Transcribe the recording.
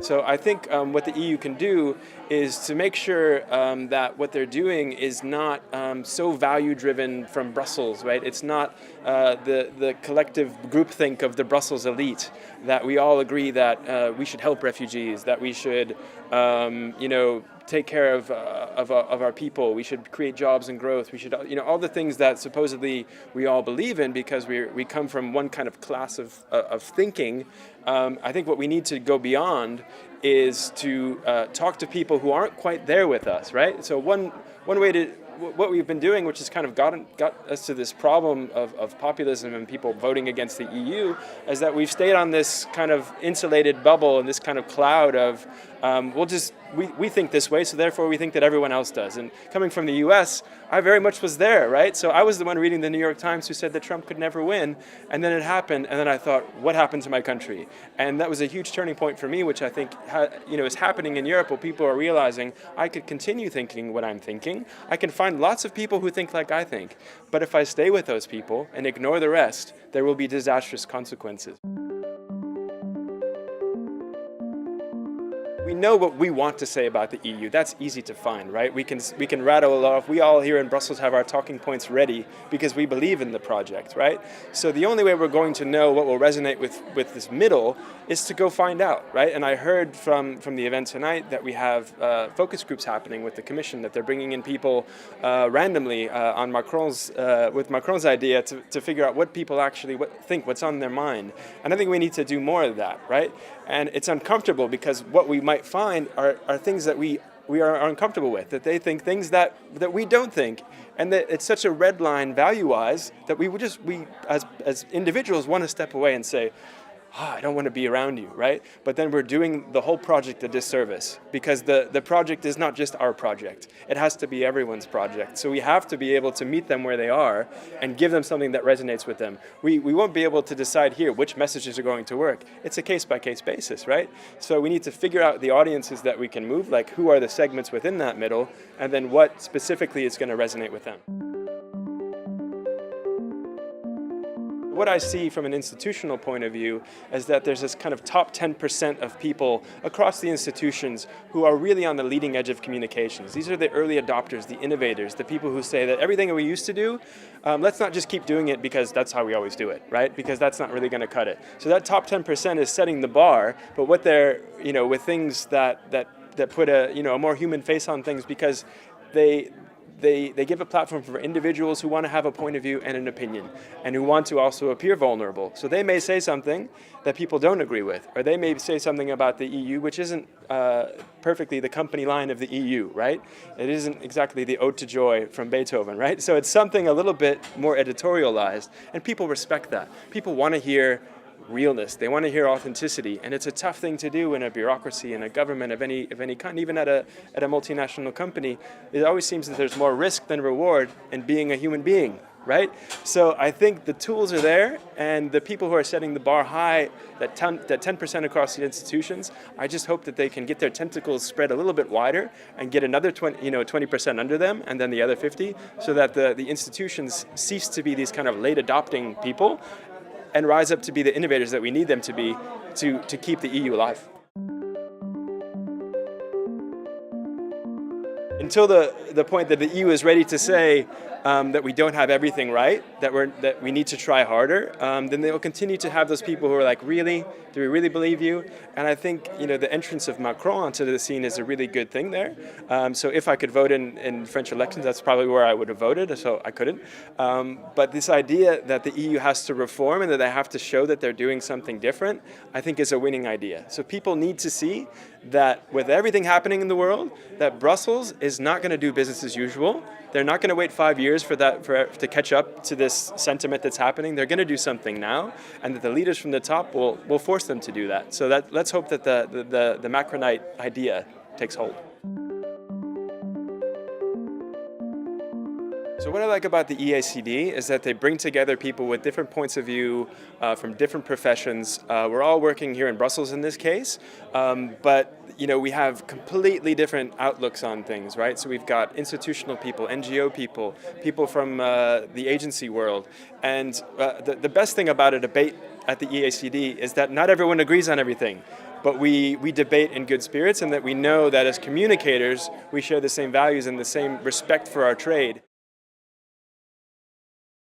So I think what the EU can do is to make sure that what they're doing is not so value-driven from Brussels, right? It's not the collective groupthink of the Brussels elite, that we all agree that we should help refugees, that we should, take care of our people, we should create jobs and growth, we should, all the things that supposedly we all believe in because we come from one kind of class of thinking. I think what we need to go beyond is to talk to people who aren't quite there with us, right? So one way to, what we've been doing, which has kind of got us to this problem of populism and people voting against the EU, is that we've stayed on this kind of insulated bubble and this kind of cloud of, we think this way, so therefore we think that everyone else does. And coming from the US, I very much was there, right? So I was the one reading the New York Times who said that Trump could never win, and then it happened, and then I thought, what happened to my country? And that was a huge turning point for me, which I think is happening in Europe, where people are realizing I could continue thinking what I'm thinking. I can find lots of people who think like I think, but if I stay with those people and ignore the rest, there will be disastrous consequences. We know what we want to say about the EU. That's easy to find, right? We can rattle it off. We all here in Brussels have our talking points ready because we believe in the project, right? So the only way we're going to know what will resonate with this middle is to go find out, right? And I heard from the event tonight that we have focus groups happening with the Commission, that they're bringing in people randomly on with Macron's idea to figure out what people actually think, what's on their mind. And I think we need to do more of that, right? And it's uncomfortable because what we might find are things that we are uncomfortable with, that they think things that we don't think, and that it's such a red line value-wise that we as individuals want to step away and say, I don't want to be around you, right? But then we're doing the whole project a disservice because the project is not just our project. It has to be everyone's project. So we have to be able to meet them where they are and give them something that resonates with them. We won't be able to decide here which messages are going to work. It's a case-by-case basis, right? So we need to figure out the audiences that we can move, like who are the segments within that middle, and then what specifically is going to resonate with them. What I see from an institutional point of view is that there's this kind of top 10% of people across the institutions who are really on the leading edge of communications. These are the early adopters, the innovators, the people who say that everything that we used to do, let's not just keep doing it because that's how we always do it, right? Because that's not really going to cut it. So that top 10% is setting the bar, but what they're, with things that put a more human face on things, because they give a platform for individuals who want to have a point of view and an opinion, and who want to also appear vulnerable. So they may say something that people don't agree with, or they may say something about the EU which isn't perfectly the company line of the EU, right? It isn't exactly the Ode to Joy from Beethoven, right? So it's something a little bit more editorialized, and people respect that. People want to hear realness. They want to hear authenticity, and it's a tough thing to do in a bureaucracy, in a government of any kind, even at a multinational company. It always seems that there's more risk than reward in being a human being, right? So I think the tools are there, and the people who are setting the bar high, that 10% across the institutions, I just hope that they can get their tentacles spread a little bit wider and get another 20% under them, and then the other 50, so that the institutions cease to be these kind of late adopting people and rise up to be the innovators that we need them to be to keep the EU alive. Until the point that the EU is ready to say that we don't have everything right, that we need to try harder, then they will continue to have those people who are like, really? Do we really believe you? And I think the entrance of Macron onto the scene is a really good thing there. So if I could vote in French elections, that's probably where I would have voted, so I couldn't. But this idea that the EU has to reform and that they have to show that they're doing something different, I think is a winning idea. So people need to see that with everything happening in the world, that Brussels is not going to do business as usual. They're not going to wait 5 years to catch up to this sentiment that's happening. They're going to do something now, and that the leaders from the top will force them to do that. So let's hope that the Macronite idea takes hold. So what I like about the EACD is that they bring together people with different points of view from different professions. We're all working here in Brussels in this case, but we have completely different outlooks on things, right? So we've got institutional people, NGO people, people from the agency world, and the best thing about a debate at the EACD is that not everyone agrees on everything, but we debate in good spirits, and that we know that as communicators, we share the same values and the same respect for our trade.